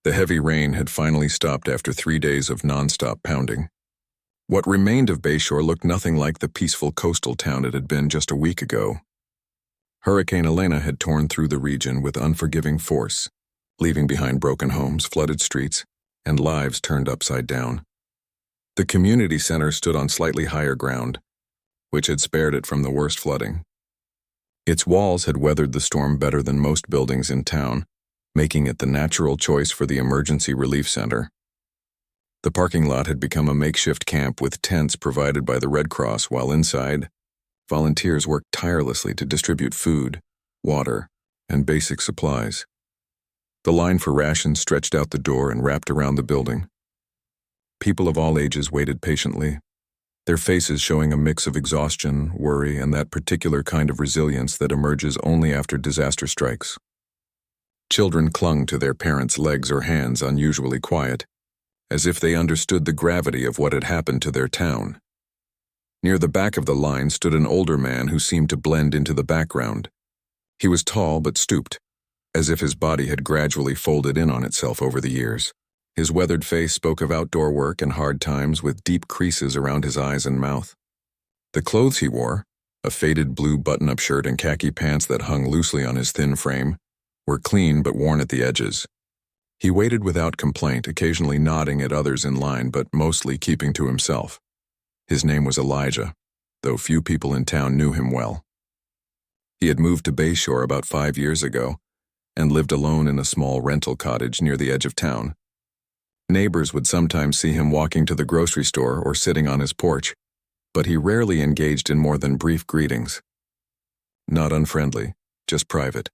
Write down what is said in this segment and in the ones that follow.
The heavy rain had finally stopped after 3 days of non-stop pounding. What remained of Bayshore looked nothing like the peaceful coastal town it had been just a week ago. Hurricane Elena had torn through the region with unforgiving force, leaving behind broken homes, flooded streets, and lives turned upside down. The community center stood on slightly higher ground, which had spared it from the worst flooding. Its walls had weathered the storm better than most buildings in town, making it the natural choice for the emergency relief center. The parking lot had become a makeshift camp with tents provided by the Red Cross, while inside, volunteers worked tirelessly to distribute food, water, and basic supplies. The line for rations stretched out the door and wrapped around the building. People of all ages waited patiently, their faces showing a mix of exhaustion, worry, and that particular kind of resilience that emerges only after disaster strikes. Children clung to their parents' legs or hands, unusually quiet, as if they understood the gravity of what had happened to their town. Near the back of the line stood an older man who seemed to blend into the background. He was tall but stooped, as if his body had gradually folded in on itself over the years. His weathered face spoke of outdoor work and hard times, with deep creases around his eyes and mouth. The clothes he wore, a faded blue button-up shirt and khaki pants that hung loosely on his thin frame, were clean but worn at the edges. He waited without complaint, occasionally nodding at others in line, but mostly keeping to himself. His name was Elijah, though few people in town knew him well. He had moved to Bayshore about 5 years ago and lived alone in a small rental cottage near the edge of town. Neighbors would sometimes see him walking to the grocery store or sitting on his porch, but he rarely engaged in more than brief greetings. Not unfriendly, just private.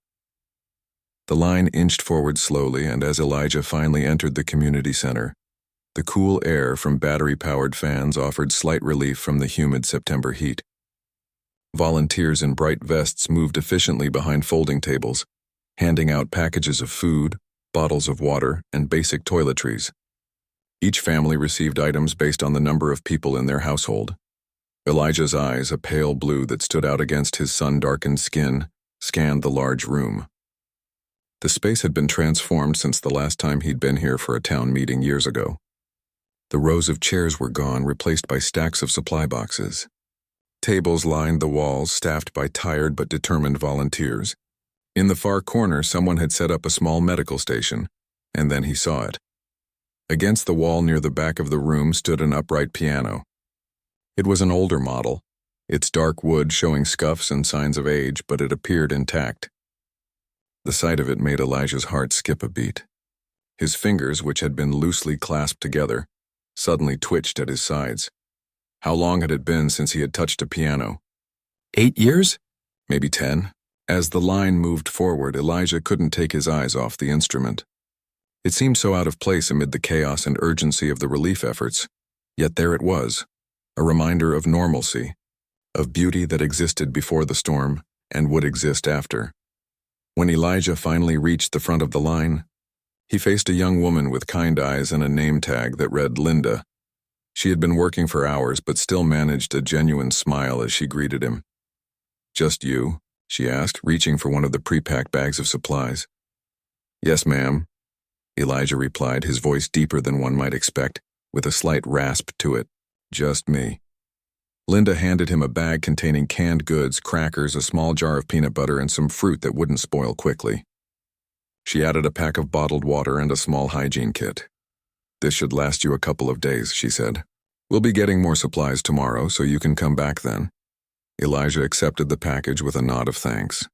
The line inched forward slowly, and as Elijah finally entered the community center, the cool air from battery-powered fans offered slight relief from the humid September heat. Volunteers in bright vests moved efficiently behind folding tables, handing out packages of food, bottles of water, and basic toiletries. Each family received items based on the number of people in their household. Elijah's eyes, a pale blue that stood out against his sun-darkened skin, scanned the large room. The space had been transformed since the last time he'd been here for a town meeting years ago. The rows of chairs were gone, replaced by stacks of supply boxes. Tables lined the walls, staffed by tired but determined volunteers. In the far corner, someone had set up a small medical station, and then he saw it. Against the wall near the back of the room stood an upright piano. It was an older model, its dark wood showing scuffs and signs of age, but it appeared intact. The sight of it made Elijah's heart skip a beat. His fingers, which had been loosely clasped together, suddenly twitched at his sides. How long had it been since he had touched a piano? 8 years? Maybe 10? As the line moved forward, Elijah couldn't take his eyes off the instrument. It seemed so out of place amid the chaos and urgency of the relief efforts, yet there it was, a reminder of normalcy, of beauty that existed before the storm and would exist after. When Elijah finally reached the front of the line, he faced a young woman with kind eyes and a name tag that read Linda. She had been working for hours but still managed a genuine smile as she greeted him. "Just you?" she asked, reaching for one of the pre-packed bags of supplies. "Yes, ma'am," Elijah replied, his voice deeper than one might expect, with a slight rasp to it. "Just me." Linda handed him a bag containing canned goods, crackers, a small jar of peanut butter, and some fruit that wouldn't spoil quickly. She added a pack of bottled water and a small hygiene kit. "This should last you a couple of days," she said. "We'll be getting more supplies tomorrow, so you can come back then." Elijah accepted the package with a nod of thanks.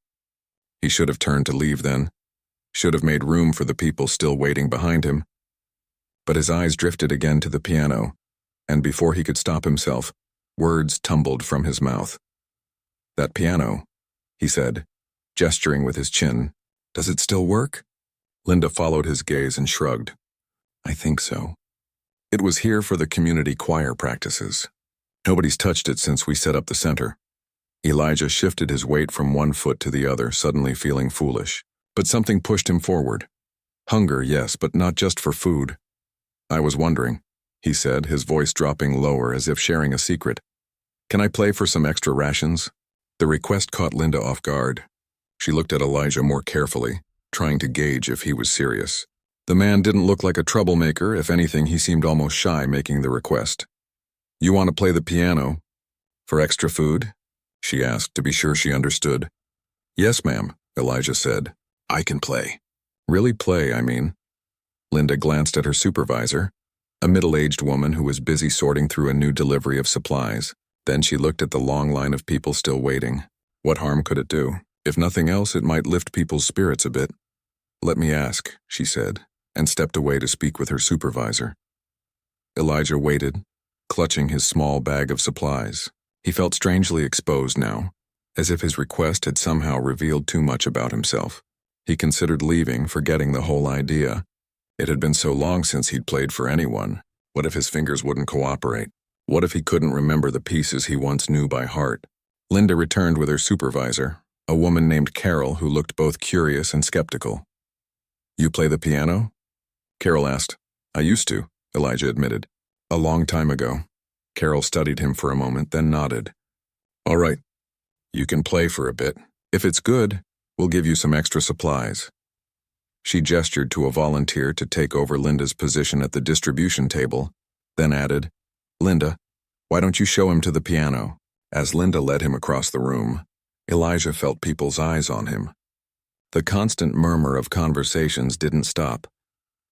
He should have turned to leave then, should have made room for the people still waiting behind him. But his eyes drifted again to the piano, and before he could stop himself, words tumbled from his mouth. "That piano," he said, gesturing with his chin. "Does it still work?" Linda followed his gaze and shrugged. "I think so. It was here for the community choir practices. Nobody's touched it since we set up the center." Elijah shifted his weight from one foot to the other, suddenly feeling foolish. But something pushed him forward. Hunger, yes, but not just for food. "I was wondering," he said, his voice dropping lower as if sharing a secret. "Can I play for some extra rations?" The request caught Linda off guard. She looked at Elijah more carefully, trying to gauge if he was serious. The man didn't look like a troublemaker. If anything, he seemed almost shy making the request. "You want to play the piano? For extra food?" she asked to be sure she understood. "Yes, ma'am," Elijah said. "I can play." "Really play, I mean." Linda glanced at her supervisor, a middle-aged woman who was busy sorting through a new delivery of supplies. Then she looked at the long line of people still waiting. What harm could it do? If nothing else, it might lift people's spirits a bit. "Let me ask," she said, and stepped away to speak with her supervisor. Elijah waited, clutching his small bag of supplies. He felt strangely exposed now, as if his request had somehow revealed too much about himself. He considered leaving, forgetting the whole idea. It had been so long since he'd played for anyone. What if his fingers wouldn't cooperate? What if he couldn't remember the pieces he once knew by heart? Linda returned with her supervisor, a woman named Carol who looked both curious and skeptical. "You play the piano?" Carol asked. "I used to," Elijah admitted. "A long time ago." Carol studied him for a moment, then nodded. "All right. You can play for a bit. If it's good, we'll give you some extra supplies." She gestured to a volunteer to take over Linda's position at the distribution table, then added, "Linda, why don't you show him to the piano?" As Linda led him across the room, Elijah felt people's eyes on him. The constant murmur of conversations didn't stop,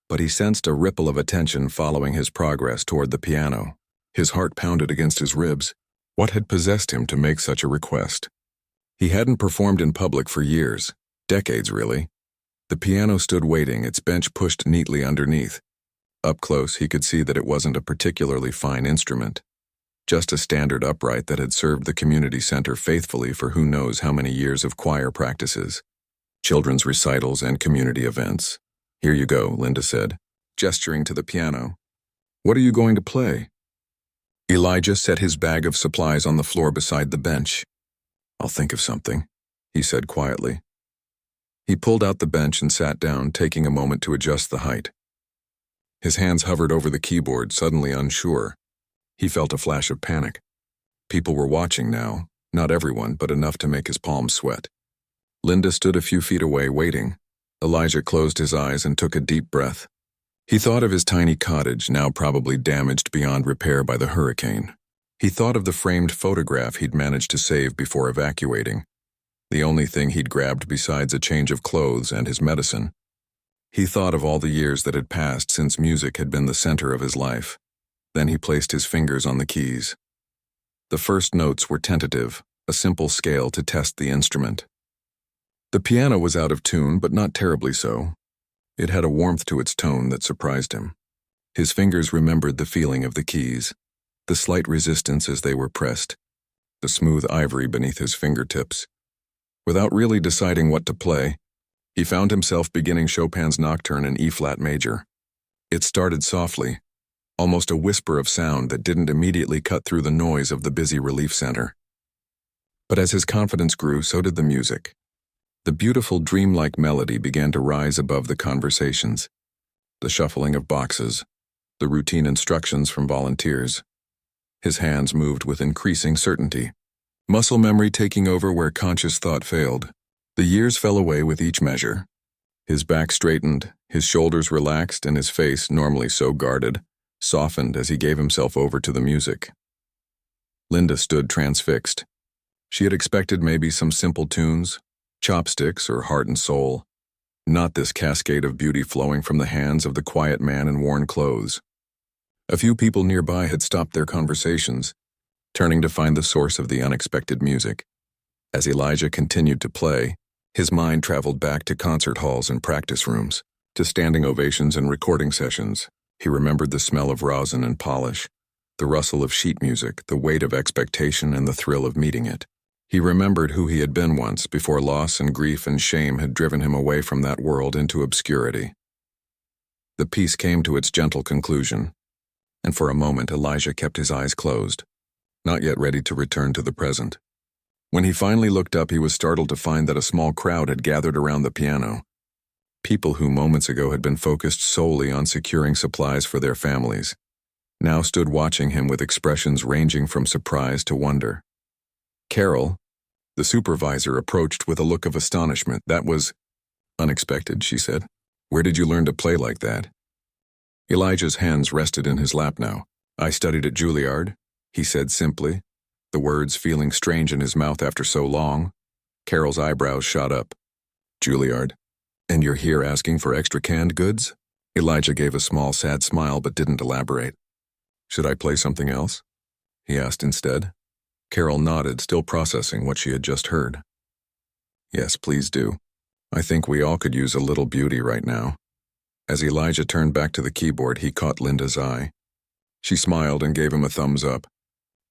but he sensed a ripple of attention following his progress toward the piano. His heart pounded against his ribs. What had possessed him to make such a request? He hadn't performed in public for years, decades really. The piano stood waiting, its bench pushed neatly underneath. Up close, he could see that it wasn't a particularly fine instrument, just a standard upright that had served the community center faithfully for who knows how many years of choir practices, children's recitals, and community events. "Here you go," Linda said, gesturing to the piano. "What are you going to play?" Elijah set his bag of supplies on the floor beside the bench. "I'll think of something," he said quietly. He pulled out the bench and sat down, taking a moment to adjust the height. His hands hovered over the keyboard, suddenly unsure. He felt a flash of panic. People were watching now, not everyone, but enough to make his palms sweat. Linda stood a few feet away, waiting. Elijah closed his eyes and took a deep breath. He thought of his tiny cottage, now probably damaged beyond repair by the hurricane. He thought of the framed photograph he'd managed to save before evacuating, the only thing he'd grabbed besides a change of clothes and his medicine. He thought of all the years that had passed since music had been the center of his life. Then he placed his fingers on the keys. The first notes were tentative, a simple scale to test the instrument. The piano was out of tune, but not terribly so. It had a warmth to its tone that surprised him. His fingers remembered the feeling of the keys, the slight resistance as they were pressed, the smooth ivory beneath his fingertips. Without really deciding what to play, he found himself beginning Chopin's Nocturne in E-flat major. It started softly, almost a whisper of sound that didn't immediately cut through the noise of the busy relief center. But as his confidence grew, so did the music. The beautiful dreamlike melody began to rise above the conversations, the shuffling of boxes, the routine instructions from volunteers. His hands moved with increasing certainty, muscle memory taking over where conscious thought failed. The years fell away with each measure. His back straightened, his shoulders relaxed, and his face, normally so guarded, softened as he gave himself over to the music. Linda stood transfixed. She had expected maybe some simple tunes, chopsticks or heart and soul, not this cascade of beauty flowing from the hands of the quiet man in worn clothes. A few people nearby had stopped their conversations, turning to find the source of the unexpected music. As Elijah continued to play, his mind traveled back to concert halls and practice rooms, to standing ovations and recording sessions. He remembered the smell of rosin and polish, the rustle of sheet music, the weight of expectation, and the thrill of meeting it. He remembered who he had been once before loss and grief and shame had driven him away from that world into obscurity. The piece came to its gentle conclusion, and for a moment Elijah kept his eyes closed, not yet ready to return to the present. When he finally looked up, he was startled to find that a small crowd had gathered around the piano. People who moments ago had been focused solely on securing supplies for their families, now stood watching him with expressions ranging from surprise to wonder. Carol, the supervisor, approached with a look of astonishment. "That was unexpected," she said. Where did you learn to play like that? Elijah's hands rested in his lap now. I studied at Juilliard, he said simply, the words feeling strange in his mouth after so long. Carol's eyebrows shot up. Juilliard. And you're here asking for extra canned goods? Elijah gave a small, sad smile but didn't elaborate. Should I play something else? He asked instead. Carol nodded, still processing what she had just heard. Yes, please do. I think we all could use a little beauty right now. As Elijah turned back to the keyboard, he caught Linda's eye. She smiled and gave him a thumbs up.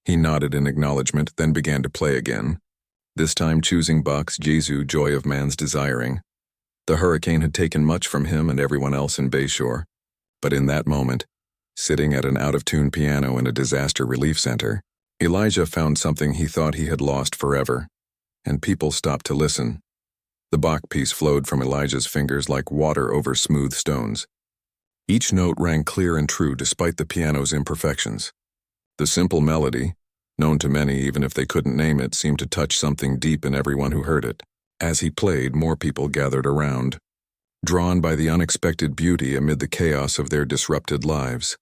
He nodded in acknowledgement, then began to play again, this time choosing Bach's Jesu, Joy of Man's Desiring. The hurricane had taken much from him and everyone else in Bayshore, but in that moment, sitting at an out-of-tune piano in a disaster relief center, Elijah found something he thought he had lost forever, and people stopped to listen. The Bach piece flowed from Elijah's fingers like water over smooth stones. Each note rang clear and true despite the piano's imperfections. The simple melody, known to many even if they couldn't name it, seemed to touch something deep in everyone who heard it. As he played, more people gathered around, drawn by the unexpected beauty amid the chaos of their disrupted lives.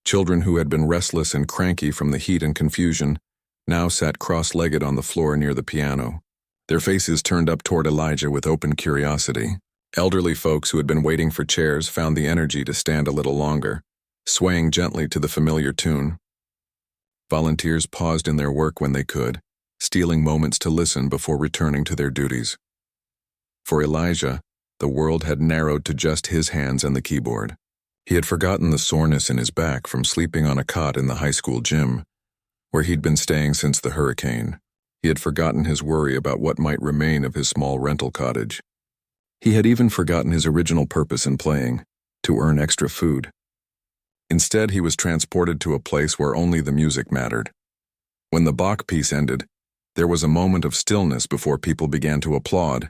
Children who had been restless and cranky from the heat and confusion now sat cross-legged on the floor near the piano, their faces turned up toward Elijah with open curiosity. Elderly folks who had been waiting for chairs found the energy to stand a little longer, swaying gently to the familiar tune. Volunteers paused in their work when they could, stealing moments to listen before returning to their duties. For Elijah, the world had narrowed to just his hands and the keyboard. He had forgotten the soreness in his back from sleeping on a cot in the high school gym, where he'd been staying since the hurricane. He had forgotten his worry about what might remain of his small rental cottage. He had even forgotten his original purpose in playing, to earn extra food. Instead, he was transported to a place where only the music mattered. When the Bach piece ended, there was a moment of stillness before people began to applaud.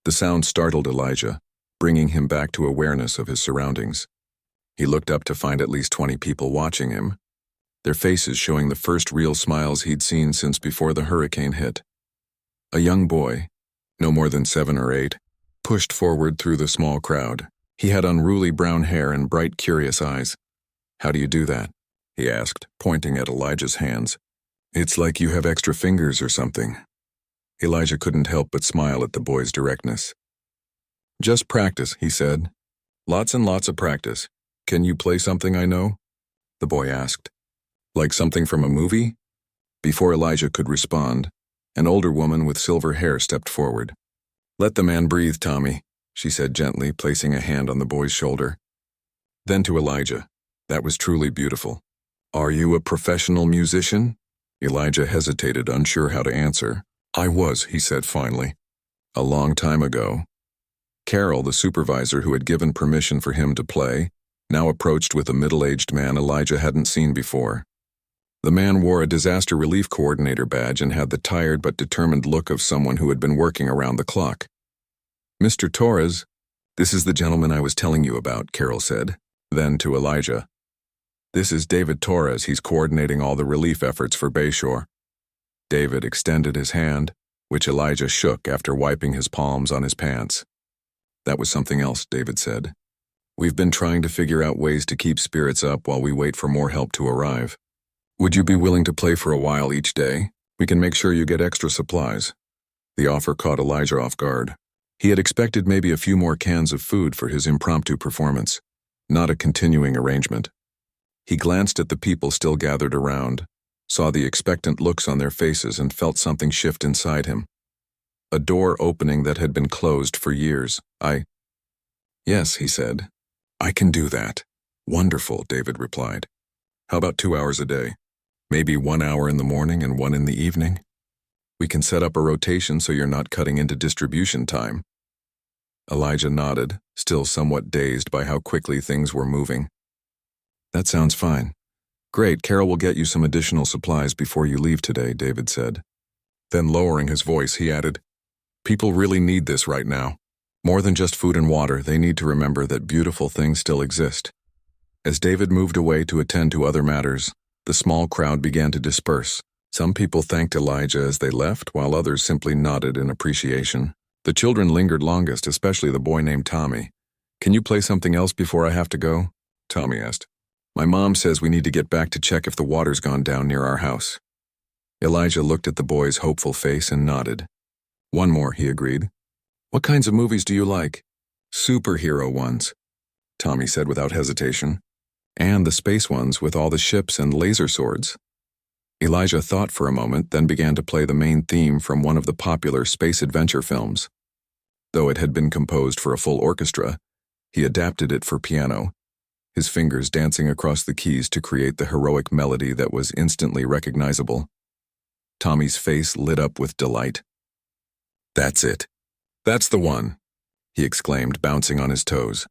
The sound startled Elijah, bringing him back to awareness of his surroundings. He looked up to find at least 20 people watching him, their faces showing the first real smiles he'd seen since before the hurricane hit. A young boy, no more than 7 or 8, pushed forward through the small crowd. He had unruly brown hair and bright, curious eyes. "How do you do that?" he asked, pointing at Elijah's hands. "It's like you have extra fingers or something." Elijah couldn't help but smile at the boy's directness. "Just practice," he said. "Lots and lots of practice. Can you play something I know?" the boy asked. "Like something from a movie?" Before Elijah could respond, an older woman with silver hair stepped forward. "Let the man breathe, Tommy," she said gently, placing a hand on the boy's shoulder. Then to Elijah, "That was truly beautiful. Are you a professional musician?" Elijah hesitated, unsure how to answer. "I was," he said finally. "A long time ago." Carol, the supervisor who had given permission for him to play, now approached with a middle-aged man Elijah hadn't seen before. The man wore a disaster relief coordinator badge and had the tired but determined look of someone who had been working around the clock. "Mr. Torres, this is the gentleman I was telling you about," Carol said. Then to Elijah, "This is David Torres. He's coordinating all the relief efforts for Bayshore." David extended his hand, which Elijah shook after wiping his palms on his pants. "That was something else," David said. "We've been trying to figure out ways to keep spirits up while we wait for more help to arrive. Would you be willing to play for a while each day? We can make sure you get extra supplies." The offer caught Elijah off guard. He had expected maybe a few more cans of food for his impromptu performance, not a continuing arrangement. He glanced at the people still gathered around, saw the expectant looks on their faces, and felt something shift inside him. A door opening that had been closed for years. "Yes," he said. "I can do that." "Wonderful," David replied. "How about 2 hours a day? Maybe 1 hour in the morning and 1 in the evening? We can set up a rotation so you're not cutting into distribution time." Elijah nodded, still somewhat dazed by how quickly things were moving. "That sounds fine." "Great, Carol will get you some additional supplies before you leave today," David said. Then lowering his voice, he added, "People really need this right now. More than just food and water, they need to remember that beautiful things still exist." As David moved away to attend to other matters, the small crowd began to disperse. Some people thanked Elijah as they left, while others simply nodded in appreciation. The children lingered longest, especially the boy named Tommy, Can you play something else before I have to go? Tommy asked. My mom says we need to get back to check if the water's gone down near our house. Elijah looked at the boy's hopeful face and nodded. One more, he agreed. What kinds of movies do you like? Superhero ones, Tommy said without hesitation. And the space ones with all the ships and laser swords. Elijah thought for a moment, then began to play the main theme from one of the popular space adventure films. Though it had been composed for a full orchestra, he adapted it for piano, his fingers dancing across the keys to create the heroic melody that was instantly recognizable. Tommy's face lit up with delight. That's it. That's the one, he exclaimed, bouncing on his toes.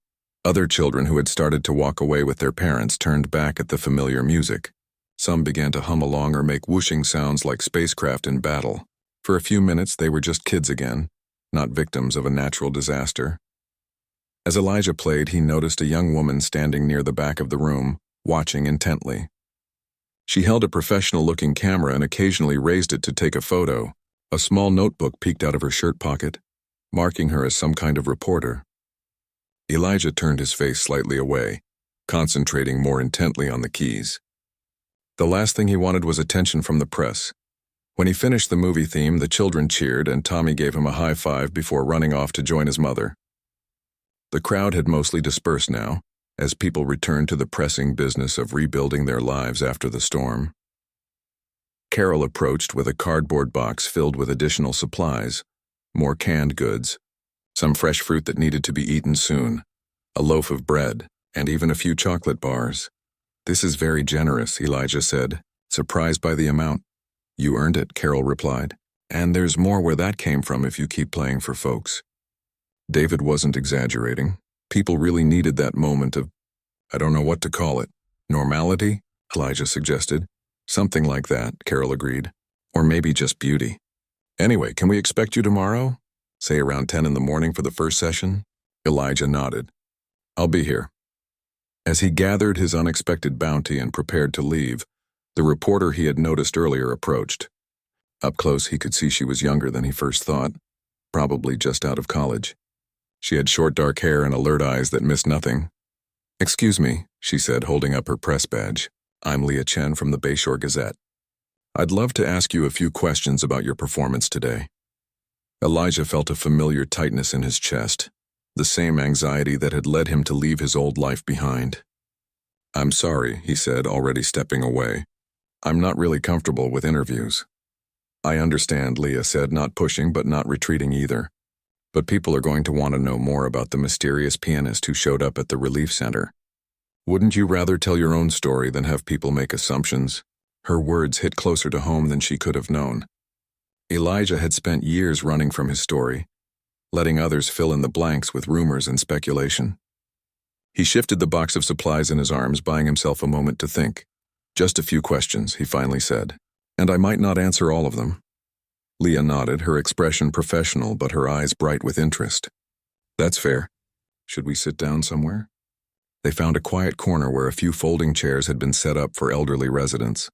Other children who had started to walk away with their parents turned back at the familiar music. Some began to hum along or make whooshing sounds like spacecraft in battle. For a few minutes, they were just kids again, not victims of a natural disaster. As Elijah played, he noticed a young woman standing near the back of the room, watching intently. She held a professional-looking camera and occasionally raised it to take a photo. A small notebook peeked out of her shirt pocket, marking her as some kind of reporter. Elijah turned his face slightly away, concentrating more intently on the keys. The last thing he wanted was attention from the press. When he finished the movie theme, the children cheered and Tommy gave him a high five before running off to join his mother. The crowd had mostly dispersed now, as people returned to the pressing business of rebuilding their lives after the storm. Carol approached with a cardboard box filled with additional supplies, more canned goods, some fresh fruit that needed to be eaten soon, a loaf of bread, and even a few chocolate bars. This is very generous, Elijah said, surprised by the amount. You earned it, Carol replied. And there's more where that came from if you keep playing for folks. David wasn't exaggerating. People really needed that moment of, I don't know what to call it, normality, Elijah suggested. Something like that, Carol agreed. Or maybe just beauty. Anyway, can we expect you tomorrow? Say around 10 in the morning for the first session? Elijah nodded. I'll be here. As he gathered his unexpected bounty and prepared to leave, the reporter he had noticed earlier approached. Up close, he could see she was younger than he first thought, probably just out of college. She had short dark hair and alert eyes that missed nothing. Excuse me, she said, holding up her press badge. I'm Leah Chen from the Bayshore Gazette. I'd love to ask you a few questions about your performance today. Elijah felt a familiar tightness in his chest, the same anxiety that had led him to leave his old life behind. I'm sorry, he said, already stepping away. I'm not really comfortable with interviews. I understand, Leah said, not pushing but not retreating either. But people are going to want to know more about the mysterious pianist who showed up at the relief center. Wouldn't you rather tell your own story than have people make assumptions? Her words hit closer to home than she could have known. Elijah had spent years running from his story, letting others fill in the blanks with rumors and speculation. He shifted the box of supplies in his arms, buying himself a moment to think. Just a few questions, he finally said, and I might not answer all of them. Leah nodded, her expression professional but her eyes bright with interest. That's fair. Should we sit down somewhere? They found a quiet corner where a few folding chairs had been set up for elderly residents.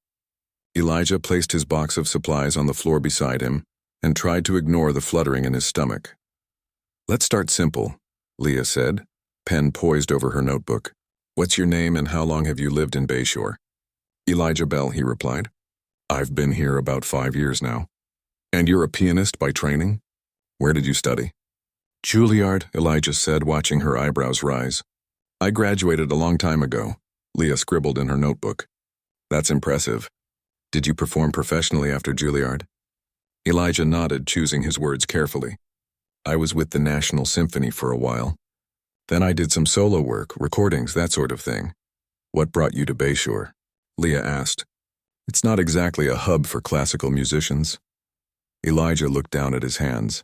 Elijah placed his box of supplies on the floor beside him and tried to ignore the fluttering in his stomach. Let's start simple, Leah said, pen poised over her notebook. What's your name and how long have you lived in Bayshore? Elijah Bell, he replied. I've been here about 5 years now. And you're a pianist by training? Where did you study? Juilliard, Elijah said, watching her eyebrows rise. I graduated a long time ago, Leah scribbled in her notebook. That's impressive. Did you perform professionally after Juilliard? Elijah nodded, choosing his words carefully. I was with the National Symphony for a while. Then I did some solo work, recordings, that sort of thing. What brought you to Bayshore? Leah asked. It's not exactly a hub for classical musicians. Elijah looked down at his hands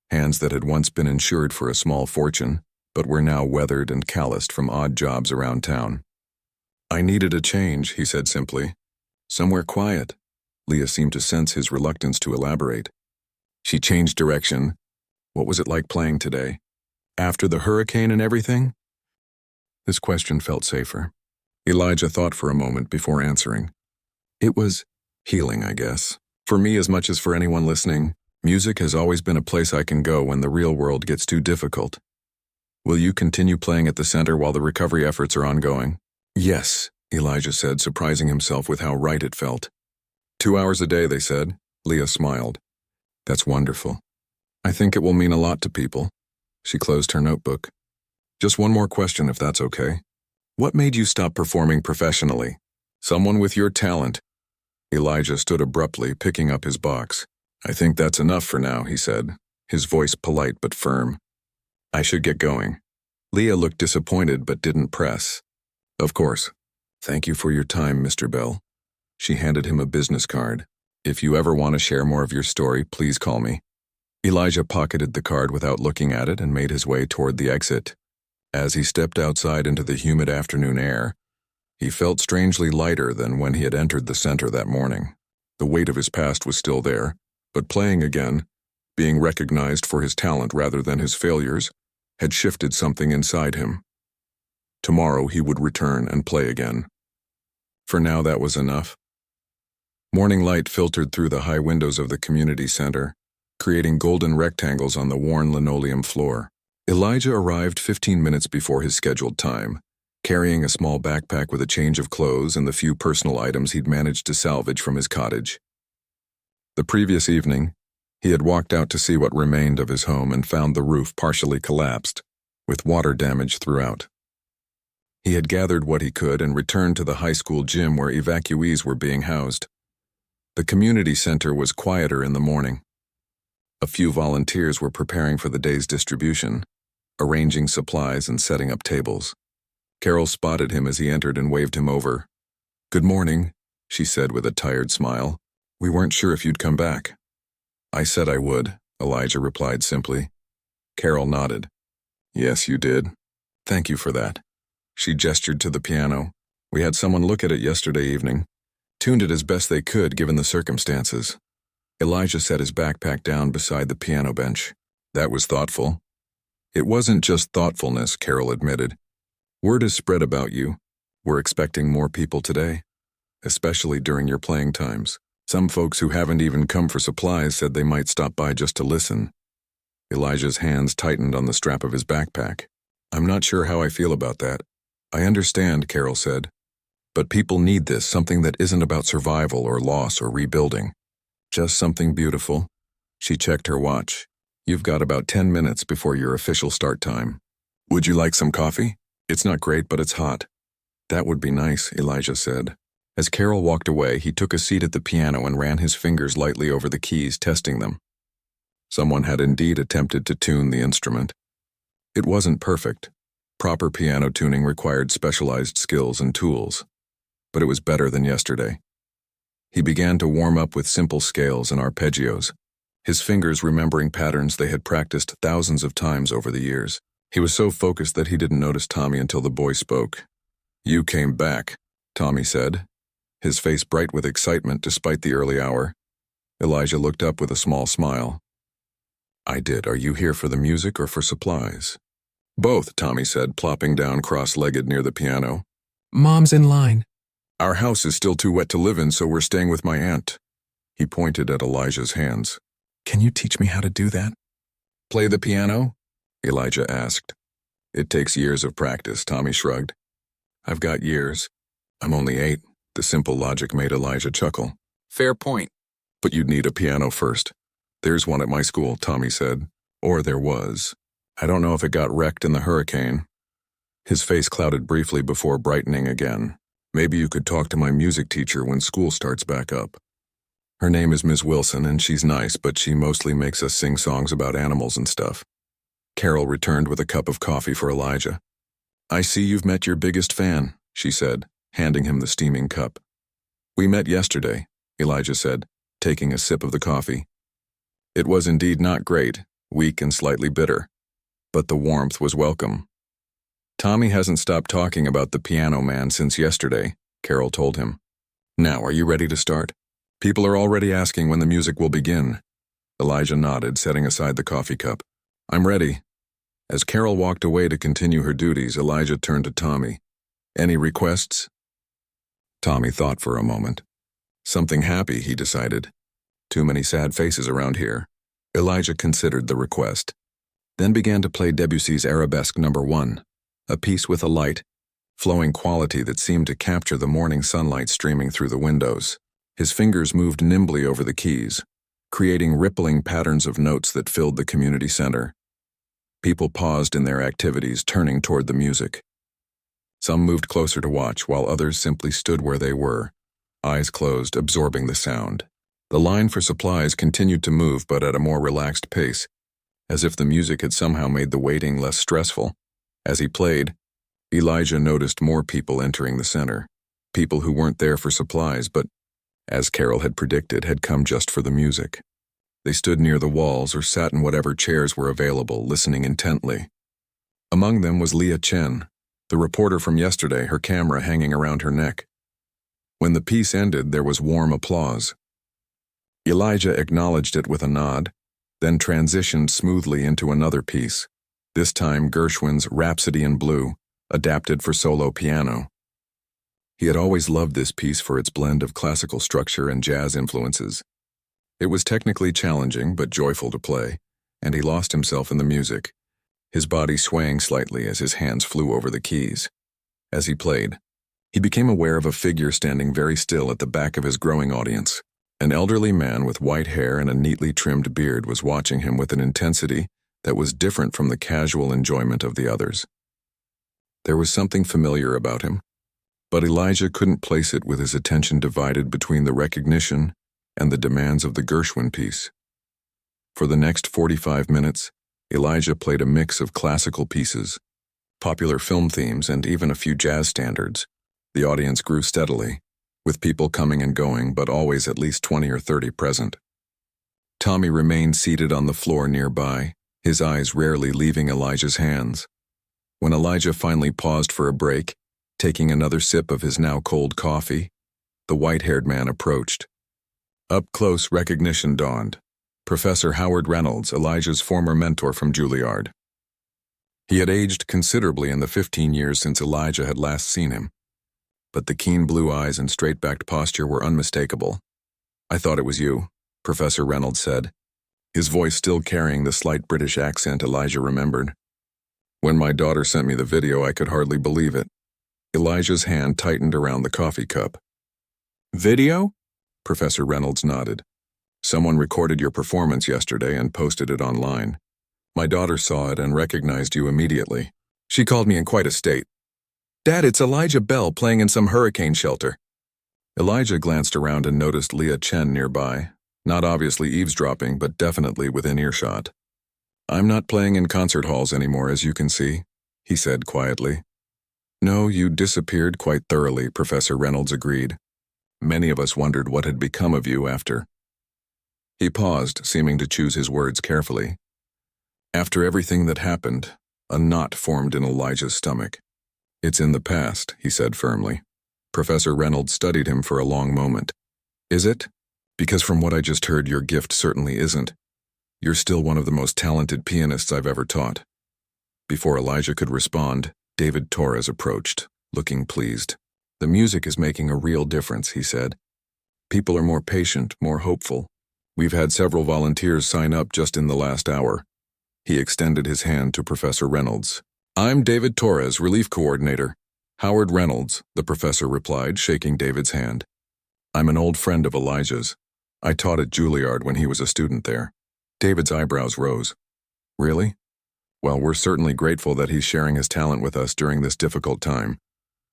that had once been insured for a small fortune, but were now weathered and calloused from odd jobs around town. I needed a change, he said simply. Somewhere quiet. Leah seemed to sense his reluctance to elaborate. She changed direction. What was it like playing today? After the hurricane and everything? This question felt safer. Elijah thought for a moment before answering. It was healing, I guess. For me as much as for anyone listening, music has always been a place I can go when the real world gets too difficult. Will you continue playing at the center while the recovery efforts are ongoing? Yes, Elijah said, surprising himself with how right it felt. 2 hours a day, they said. Leah smiled. That's wonderful. I think it will mean a lot to people. She closed her notebook. Just one more question, if that's okay. What made you stop performing professionally? Someone with your talent. Elijah stood abruptly, picking up his box. I think that's enough for now, he said, his voice polite but firm. I should get going. Leah looked disappointed but didn't press. Of course. Thank you for your time, Mr. Bell. She handed him a business card. If you ever want to share more of your story, please call me. Elijah pocketed the card without looking at it and made his way toward the exit. As he stepped outside into the humid afternoon air, he felt strangely lighter than when he had entered the center that morning. The weight of his past was still there, but playing again, being recognized for his talent rather than his failures, had shifted something inside him. Tomorrow he would return and play again. For now, that was enough. Morning light filtered through the high windows of the community center, creating golden rectangles on the worn linoleum floor. Elijah arrived 15 minutes before his scheduled time, carrying a small backpack with a change of clothes and the few personal items he'd managed to salvage from his cottage. The previous evening, he had walked out to see what remained of his home and found the roof partially collapsed, with water damage throughout. He had gathered what he could and returned to the high school gym where evacuees were being housed. The community center was quieter in the morning. A few volunteers were preparing for the day's distribution, arranging supplies and setting up tables. Carol spotted him as he entered and waved him over. Good morning, she said with a tired smile. We weren't sure if you'd come back. I said I would, Elijah replied simply. Carol nodded. Yes, you did. Thank you for that. She gestured to the piano. We had someone look at it yesterday evening. Tuned it as best they could given the circumstances. Elijah set his backpack down beside the piano bench. That was thoughtful. It wasn't just thoughtfulness, Carol admitted. Word has spread about you. We're expecting more people today, especially during your playing times. Some folks who haven't even come for supplies said they might stop by just to listen. Elijah's hands tightened on the strap of his backpack. I'm not sure how I feel about that. I understand, Carol said. But people need this, something that isn't about survival or loss or rebuilding. Just something beautiful. She checked her watch. You've got about 10 minutes before your official start time. Would you like some coffee? It's not great, but it's hot. That would be nice, Elijah said. As Carol walked away, he took a seat at the piano and ran his fingers lightly over the keys, testing them. Someone had indeed attempted to tune the instrument. It wasn't perfect. Proper piano tuning required specialized skills and tools. But it was better than yesterday. He began to warm up with simple scales and arpeggios, his fingers remembering patterns they had practiced thousands of times over the years. He was so focused that he didn't notice Tommy until the boy spoke. You came back, Tommy said, his face bright with excitement despite the early hour. Elijah looked up with a small smile. I did. Are you here for the music or for supplies? Both, Tommy said, plopping down cross-legged near the piano. Mom's in line. Our house is still too wet to live in, so we're staying with my aunt. He pointed at Elijah's hands. Can you teach me how to do that? Play the piano? Elijah asked. It takes years of practice, Tommy shrugged. I've got years. I'm only 8. The simple logic made Elijah chuckle. Fair point. But you'd need a piano first. There's one at my school, Tommy said. Or there was. I don't know if it got wrecked in the hurricane. His face clouded briefly before brightening again. Maybe you could talk to my music teacher when school starts back up. Her name is Miss Wilson, and she's nice, but she mostly makes us sing songs about animals and stuff. Carol returned with a cup of coffee for Elijah. I see you've met your biggest fan, she said, handing him the steaming cup. We met yesterday, Elijah said, taking a sip of the coffee. It was indeed not great, weak and slightly bitter, but the warmth was welcome. Tommy hasn't stopped talking about the piano man since yesterday, Carol told him. Now, are you ready to start? People are already asking when the music will begin. Elijah nodded, setting aside the coffee cup. I'm ready. As Carol walked away to continue her duties, Elijah turned to Tommy. Any requests? Tommy thought for a moment. Something happy, he decided. Too many sad faces around here. Elijah considered the request. then began to play Debussy's Arabesque No. 1, a piece with a light, flowing quality that seemed to capture the morning sunlight streaming through the windows. His fingers moved nimbly over the keys, creating rippling patterns of notes that filled the community center. People paused in their activities, turning toward the music. Some moved closer to watch, while others simply stood where they were, eyes closed, absorbing the sound. The line for supplies continued to move, but at a more relaxed pace, as if the music had somehow made the waiting less stressful. As he played, Elijah noticed more people entering the center, people who weren't there for supplies, but, as Carol had predicted, had come just for the music. They stood near the walls or sat in whatever chairs were available, listening intently. Among them was Leah Chen, the reporter from yesterday, her camera hanging around her neck. When the piece ended, there was warm applause. Elijah acknowledged it with a nod, then transitioned smoothly into another piece, this time Gershwin's Rhapsody in Blue, adapted for solo piano. He had always loved this piece for its blend of classical structure and jazz influences. It was technically challenging but joyful to play, and he lost himself in the music, his body swaying slightly as his hands flew over the keys. As he played, he became aware of a figure standing very still at the back of his growing audience. An elderly man with white hair and a neatly trimmed beard was watching him with an intensity that was different from the casual enjoyment of the others. There was something familiar about him, but Elijah couldn't place it with his attention divided between the recognition and the demands of the Gershwin piece. For the next 45 minutes, Elijah played a mix of classical pieces, popular film themes, and even a few jazz standards. The audience grew steadily, with people coming and going, but always at least 20 or 30 present. Tommy remained seated on the floor nearby, his eyes rarely leaving Elijah's hands. When Elijah finally paused for a break, taking another sip of his now cold coffee, the white-haired man approached. Up close, recognition dawned. Professor Howard Reynolds, Elijah's former mentor from Juilliard. He had aged considerably in the 15 years since Elijah had last seen him, but the keen blue eyes and straight-backed posture were unmistakable. "I thought it was you," Professor Reynolds said, his voice still carrying the slight British accent Elijah remembered. "When my daughter sent me the video, I could hardly believe it." Elijah's hand tightened around the coffee cup. "Video?" Professor Reynolds nodded. "Someone recorded your performance yesterday and posted it online. My daughter saw it and recognized you immediately. She called me in quite a state. 'Dad, it's Elijah Bell playing in some hurricane shelter.'" Elijah glanced around and noticed Leah Chen nearby, not obviously eavesdropping, but definitely within earshot. "I'm not playing in concert halls anymore, as you can see," he said quietly. "No, you disappeared quite thoroughly," Professor Reynolds agreed. "Many of us wondered what had become of you after." He paused, seeming to choose his words carefully. After everything that happened, a knot formed in Elijah's stomach. "It's in the past," he said firmly. Professor Reynolds studied him for a long moment. "Is it? Because from what I just heard, your gift certainly isn't. You're still one of the most talented pianists I've ever taught." Before Elijah could respond, David Torres approached, looking pleased. "The music is making a real difference," he said. "People are more patient, more hopeful. We've had several volunteers sign up just in the last hour." He extended his hand to Professor Reynolds. "I'm David Torres, Relief Coordinator." "Howard Reynolds," the professor replied, shaking David's hand. "I'm an old friend of Elijah's. I taught at Juilliard when he was a student there." David's eyebrows rose. "Really? Well, we're certainly grateful that he's sharing his talent with us during this difficult time."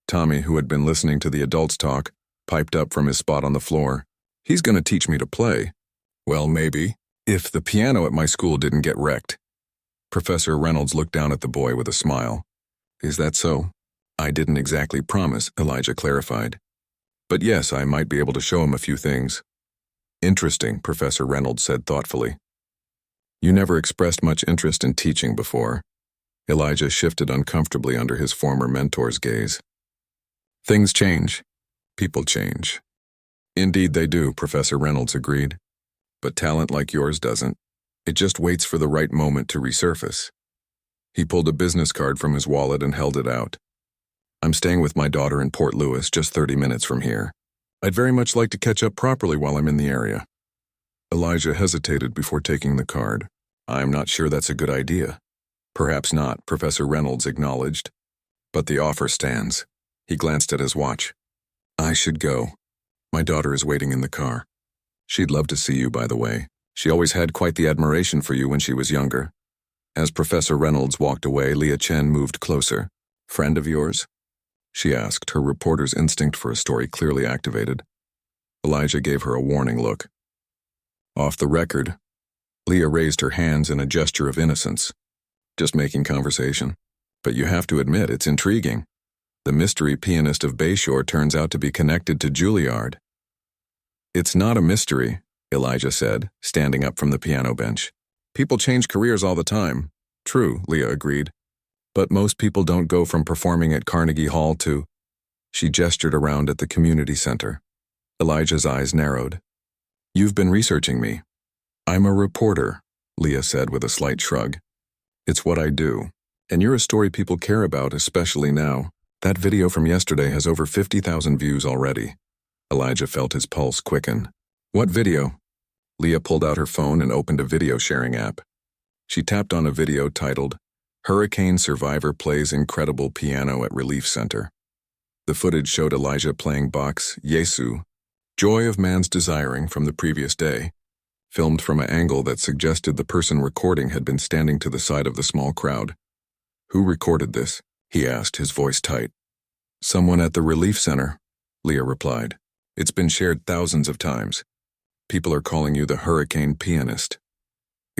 Tommy, who had been listening to the adults talk, piped up from his spot on the floor. "He's going to teach me to play." "Well, maybe, if the piano at my school didn't get wrecked." Professor Reynolds looked down at the boy with a smile. "Is that so?" "I didn't exactly promise," Elijah clarified. "But yes, I might be able to show him a few things." "Interesting," Professor Reynolds said thoughtfully. "You never expressed much interest in teaching before." Elijah shifted uncomfortably under his former mentor's gaze. "Things change. People change." "Indeed they do," Professor Reynolds agreed. "But talent like yours doesn't. It just waits for the right moment to resurface." He pulled a business card from his wallet and held it out. "I'm staying with my daughter in Port Louis, just 30 minutes from here. I'd very much like to catch up properly while I'm in the area." Elijah hesitated before taking the card. "I'm not sure that's a good idea." Perhaps not, Professor Reynolds acknowledged. But the offer stands. He glanced at his watch. I should go. My daughter is waiting in the car. She'd love to see you, by the way. She always had quite the admiration for you when she was younger. As Professor Reynolds walked away, Leah Chen moved closer. Friend of yours? She asked, her reporter's instinct for a story clearly activated. Elijah gave her a warning look. Off the record, Leah raised her hands in a gesture of innocence. Just making conversation. But you have to admit, it's intriguing. The mystery pianist of Bayshore turns out to be connected to Juilliard. It's not a mystery, Elijah said, standing up from the piano bench. People change careers all the time. True, Leah agreed. But most people don't go from performing at Carnegie Hall to... She gestured around at the community center. Elijah's eyes narrowed. You've been researching me. I'm a reporter, Leah said with a slight shrug. It's what I do. And you're a story people care about, especially now. That video from yesterday has over 50,000 views already. Elijah felt his pulse quicken. What video? Leah pulled out her phone and opened a video sharing app. She tapped on a video titled, Hurricane Survivor Plays Incredible Piano at Relief Center. The footage showed Elijah playing Bach's Jesu, Joy of Man's Desiring from the previous day, filmed from an angle that suggested the person recording had been standing to the side of the small crowd. Who recorded this? He asked, his voice tight. Someone at the relief center, Leah replied. It's been shared thousands of times. People are calling you the hurricane pianist.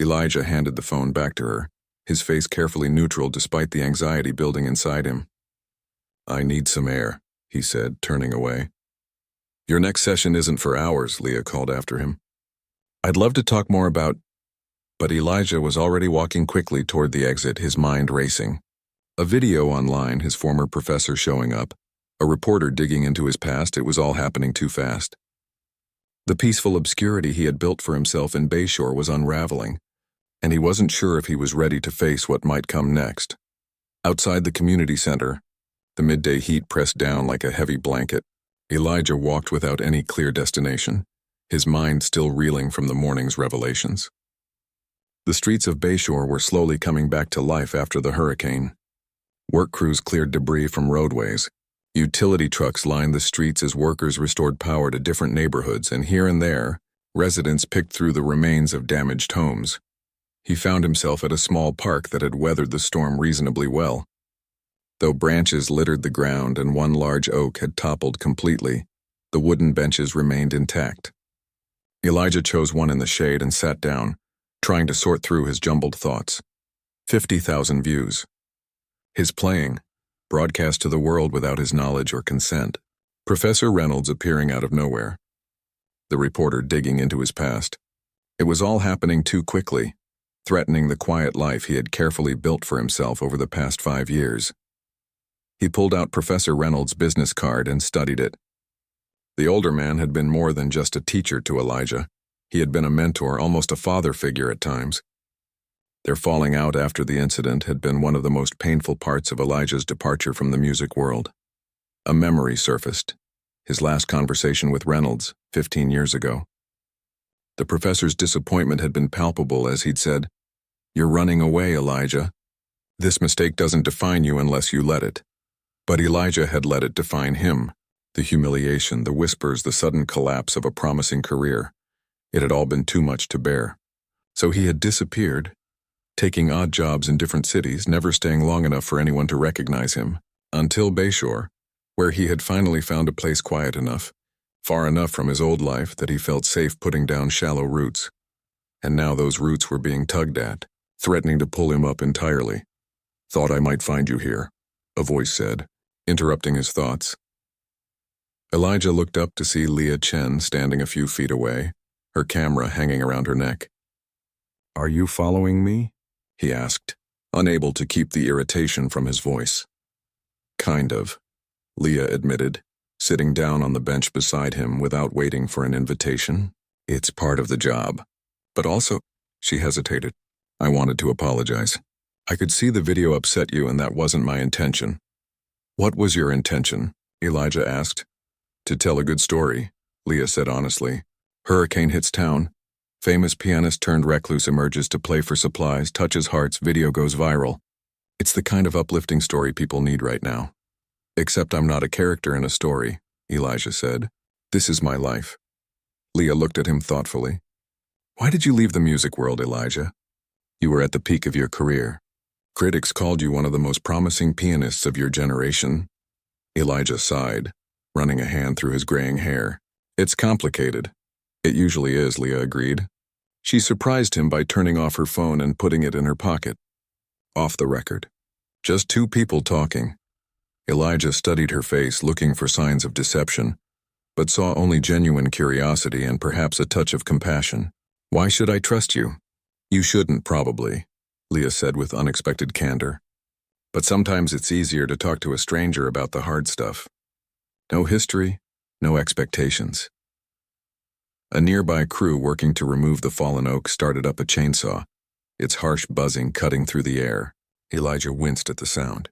Elijah handed the phone back to her, his face carefully neutral despite the anxiety building inside him. I need some air, he said, turning away. Your next session isn't for hours, Leah called after him. I'd love to talk more about... But Elijah was already walking quickly toward the exit, his mind racing. A video online, his former professor showing up, a reporter digging into his past, it was all happening too fast. The peaceful obscurity he had built for himself in Bayshore was unraveling, and he wasn't sure if he was ready to face what might come next. Outside the community center, the midday heat pressed down like a heavy blanket. Elijah walked without any clear destination, his mind still reeling from the morning's revelations. The streets of Bayshore were slowly coming back to life after the hurricane. Work crews cleared debris from roadways. Utility trucks lined the streets as workers restored power to different neighborhoods, and here and there, residents picked through the remains of damaged homes. He found himself at a small park that had weathered the storm reasonably well. Though branches littered the ground and one large oak had toppled completely, the wooden benches remained intact. Elijah chose one in the shade and sat down, trying to sort through his jumbled thoughts. 50,000 views. His playing, broadcast to the world without his knowledge or consent. Professor Reynolds appearing out of nowhere. The reporter digging into his past. It was all happening too quickly, threatening the quiet life he had carefully built for himself over the past 5 years. He pulled out Professor Reynolds' business card and studied it. The older man had been more than just a teacher to Elijah. He had been a mentor, almost a father figure at times. Their falling out after the incident had been one of the most painful parts of Elijah's departure from the music world. A memory surfaced, his last conversation with Reynolds, 15 years ago. The professor's disappointment had been palpable as he'd said, "You're running away, Elijah. This mistake doesn't define you unless you let it." But Elijah had let it define him. The humiliation, the whispers, the sudden collapse of a promising career. It had all been too much to bear. So he had disappeared, taking odd jobs in different cities, never staying long enough for anyone to recognize him, until Bayshore, where he had finally found a place quiet enough, far enough from his old life that he felt safe putting down shallow roots. And now those roots were being tugged at, threatening to pull him up entirely. "Thought I might find you here," a voice said, interrupting his thoughts. Elijah looked up to see Leah Chen standing a few feet away, her camera hanging around her neck. "Are you following me?" he asked, unable to keep the irritation from his voice. "Kind of," Leah admitted, sitting down on the bench beside him without waiting for an invitation. "It's part of the job. But also," she hesitated, "I wanted to apologize. I could see the video upset you and that wasn't my intention." "What was your intention?" Elijah asked. "To tell a good story," Leah said honestly. "Hurricane hits town. Famous pianist turned recluse emerges to play for supplies, touches hearts, video goes viral. It's the kind of uplifting story people need right now. Except I'm not a character in a story, Elijah said. This is my life. Leah looked at him thoughtfully. Why did you leave the music world, Elijah? You were at the peak of your career. Critics called you one of the most promising pianists of your generation. Elijah sighed, running a hand through his graying hair. It's complicated. It usually is, Leah agreed. She surprised him by turning off her phone and putting it in her pocket. Off the record. Just two people talking. Elijah studied her face, looking for signs of deception, but saw only genuine curiosity and perhaps a touch of compassion. Why should I trust you? You shouldn't, probably, Leah said with unexpected candor. But sometimes it's easier to talk to a stranger about the hard stuff. No history, no expectations. A nearby crew working to remove the fallen oak started up a chainsaw, its harsh buzzing cutting through the air. Elijah winced at the sound.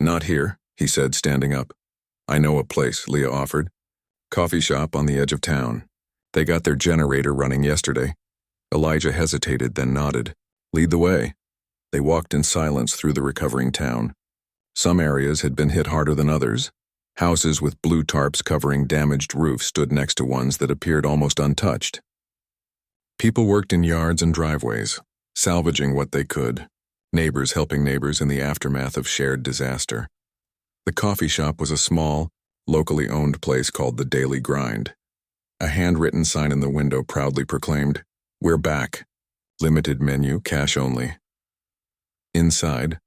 Not here, he said, standing up. I know a place, Leah offered. Coffee shop on the edge of town. They got their generator running yesterday. Elijah hesitated, then nodded. Lead the way. They walked in silence through the recovering town. Some areas had been hit harder than others. Houses with blue tarps covering damaged roofs stood next to ones that appeared almost untouched. People worked in yards and driveways, salvaging what they could, neighbors helping neighbors in the aftermath of shared disaster. The coffee shop was a small, locally owned place called the Daily Grind. A handwritten sign in the window proudly proclaimed, "We're back. Limited menu, cash only." Inside,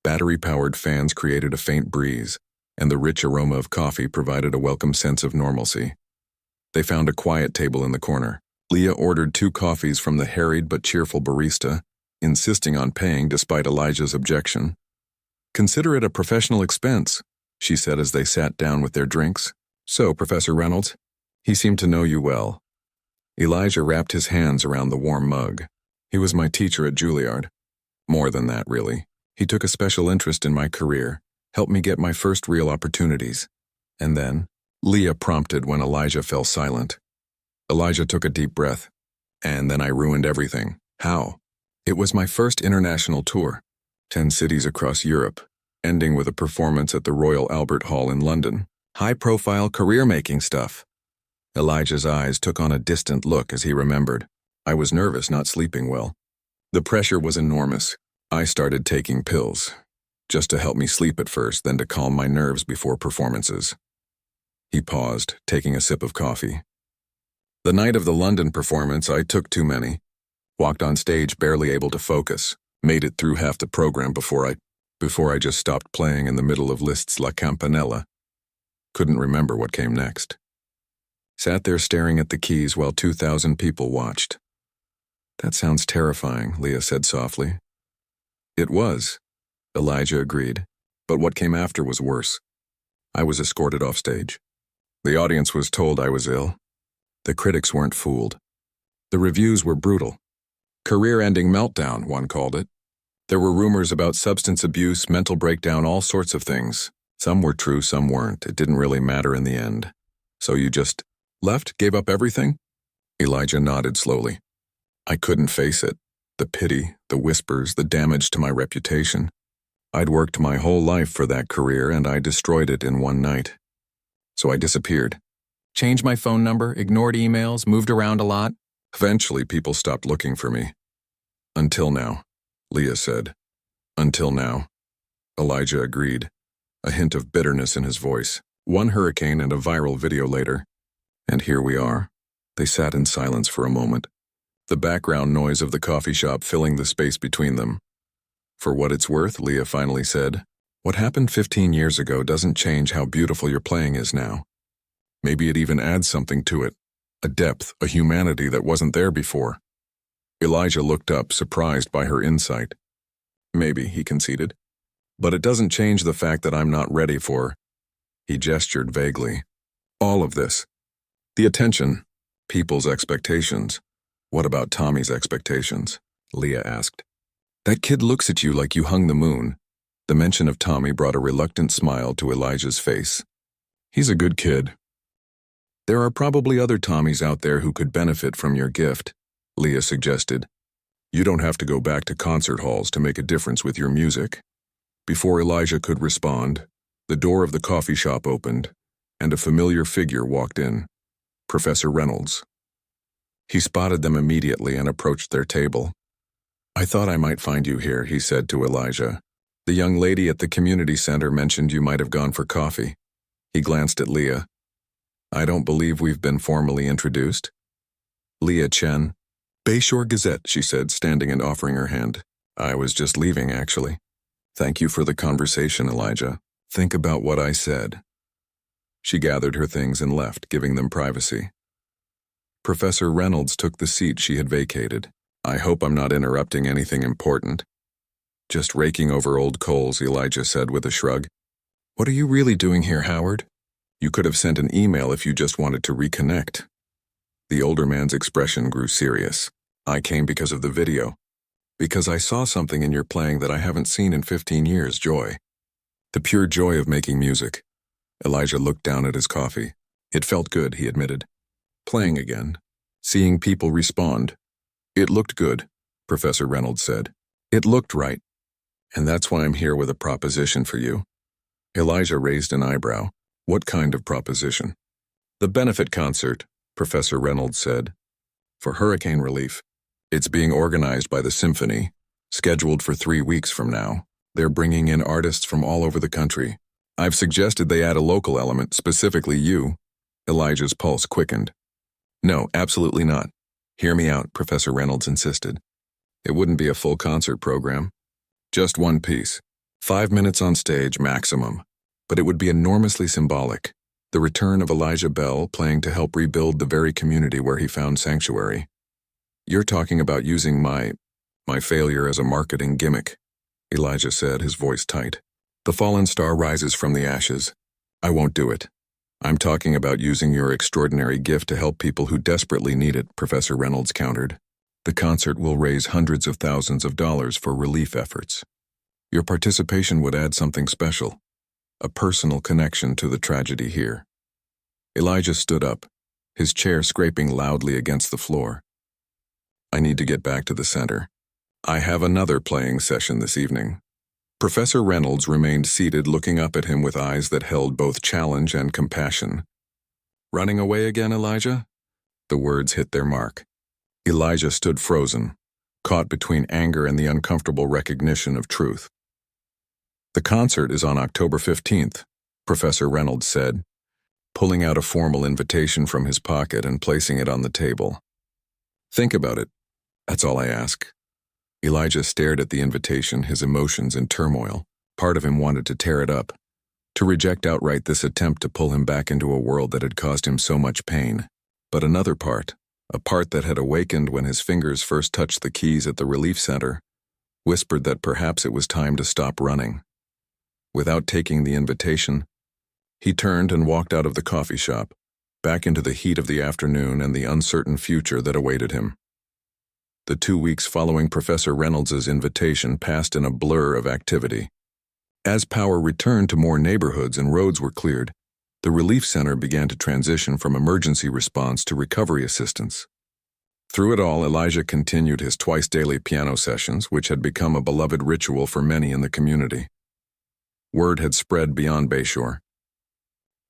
battery-powered fans created a faint breeze, and the rich aroma of coffee provided a welcome sense of normalcy. They found a quiet table in the corner. Leah ordered 2 coffees from the harried but cheerful barista, insisting on paying despite Elijah's objection. Consider it a professional expense, she said as they sat down with their drinks. So, Professor Reynolds, he seemed to know you well. Elijah wrapped his hands around the warm mug. He was my teacher at Juilliard. More than that, really. He took a special interest in my career, helped me get my first real opportunities. And then, Leah prompted when Elijah fell silent. Elijah took a deep breath. And then I ruined everything. How? It was my first international tour, 10 cities across Europe, ending with a performance at the Royal Albert Hall in London. High-profile career-making stuff. Elijah's eyes took on a distant look as he remembered. I was nervous, not sleeping well. The pressure was enormous. I started taking pills, just to help me sleep at first, then to calm my nerves before performances. He paused, taking a sip of coffee. The night of the London performance, I took too many. Walked on stage barely able to focus. Made it through half the program before I just stopped playing in the middle of Liszt's La Campanella. Couldn't remember what came next. Sat there staring at the keys while 2,000 people watched. That sounds terrifying, Leah said softly. It was, Elijah agreed, but what came after was worse. I was escorted off stage. The audience was told I was ill. The critics weren't fooled. The reviews were brutal. Career-ending meltdown, one called it. There were rumors about substance abuse, mental breakdown, all sorts of things. Some were true, some weren't. It didn't really matter in the end. So you just left, gave up everything? Elijah nodded slowly. I couldn't face it. The pity, the whispers, the damage to my reputation. I'd worked my whole life for that career and I destroyed it in one night. So I disappeared. Changed my phone number, ignored emails, moved around a lot. Eventually people stopped looking for me. Until now, Leah said. Until now. Elijah agreed, a hint of bitterness in his voice. One hurricane and a viral video later. And here we are. They sat in silence for a moment, the background noise of the coffee shop filling the space between them. For what it's worth, Leah finally said, what happened 15 years ago doesn't change how beautiful your playing is now. Maybe it even adds something to it, a depth, a humanity that wasn't there before. Elijah looked up, surprised by her insight. Maybe, he conceded. But it doesn't change the fact that I'm not ready for, he gestured vaguely, all of this. The attention, people's expectations. What about Tommy's expectations? Leah asked. That kid looks at you like you hung the moon. The mention of Tommy brought a reluctant smile to Elijah's face. He's a good kid. There are probably other Tommys out there who could benefit from your gift, Leah suggested. You don't have to go back to concert halls to make a difference with your music. Before Elijah could respond, the door of the coffee shop opened, and a familiar figure walked in, Professor Reynolds. He spotted them immediately and approached their table. "I thought I might find you here," he said to Elijah. "The young lady at the community center mentioned you might have gone for coffee." He glanced at Leah. "I don't believe we've been formally introduced." "Leah Chen." "Bayshore Gazette," she said, standing and offering her hand. "I was just leaving, actually." "Thank you for the conversation, Elijah. Think about what I said." She gathered her things and left, giving them privacy. Professor Reynolds took the seat she had vacated. "I hope I'm not interrupting anything important." "Just raking over old coals," Elijah said with a shrug. "What are you really doing here, Howard? You could have sent an email if you just wanted to reconnect." The older man's expression grew serious. "I came because of the video. Because I saw something in your playing that I haven't seen in 15 years, joy. The pure joy of making music." Elijah looked down at his coffee. It felt good, he admitted. Playing again. Seeing people respond. "It looked good," Professor Reynolds said. "It looked right. And that's why I'm here with a proposition for you." Elijah raised an eyebrow. "What kind of proposition?" "The benefit concert," Professor Reynolds said. "For hurricane relief. It's being organized by the symphony, scheduled for 3 weeks from now. They're bringing in artists from all over the country. I've suggested they add a local element, specifically you." Elijah's pulse quickened. "No, absolutely not. Hear me out," Professor Reynolds insisted. "It wouldn't be a full concert program. Just one piece. 5 minutes on stage, maximum. But it would be enormously symbolic. The return of Elijah Bell playing to help rebuild the very community where he found sanctuary. You're talking about using my failure as a marketing gimmick," Elijah said, his voice tight. "The fallen star rises from the ashes. I won't do it. I'm talking about using your extraordinary gift to help people who desperately need it," Professor Reynolds countered. "The concert will raise hundreds of thousands of dollars for relief efforts. Your participation would add something special, a personal connection to the tragedy here." Elijah stood up, his chair scraping loudly against the floor. "I need to get back to the center. I have another playing session this evening." Professor Reynolds remained seated, looking up at him with eyes that held both challenge and compassion. "Running away again, Elijah?" The words hit their mark. Elijah stood frozen, caught between anger and the uncomfortable recognition of truth. "The concert is on October 15th, Professor Reynolds said, pulling out a formal invitation from his pocket and placing it on the table. "Think about it. That's all I ask." Elijah stared at the invitation, his emotions in turmoil. Part of him wanted to tear it up, to reject outright this attempt to pull him back into a world that had caused him so much pain. But another part, a part that had awakened when his fingers first touched the keys at the relief center, whispered that perhaps it was time to stop running. Without taking the invitation, he turned and walked out of the coffee shop, back into the heat of the afternoon and the uncertain future that awaited him. The 2 weeks following Professor Reynolds's invitation passed in a blur of activity. As power returned to more neighborhoods and roads were cleared, the relief center began to transition from emergency response to recovery assistance. Through it all, Elijah continued his twice-daily piano sessions, which had become a beloved ritual for many in the community. Word had spread beyond Bayshore.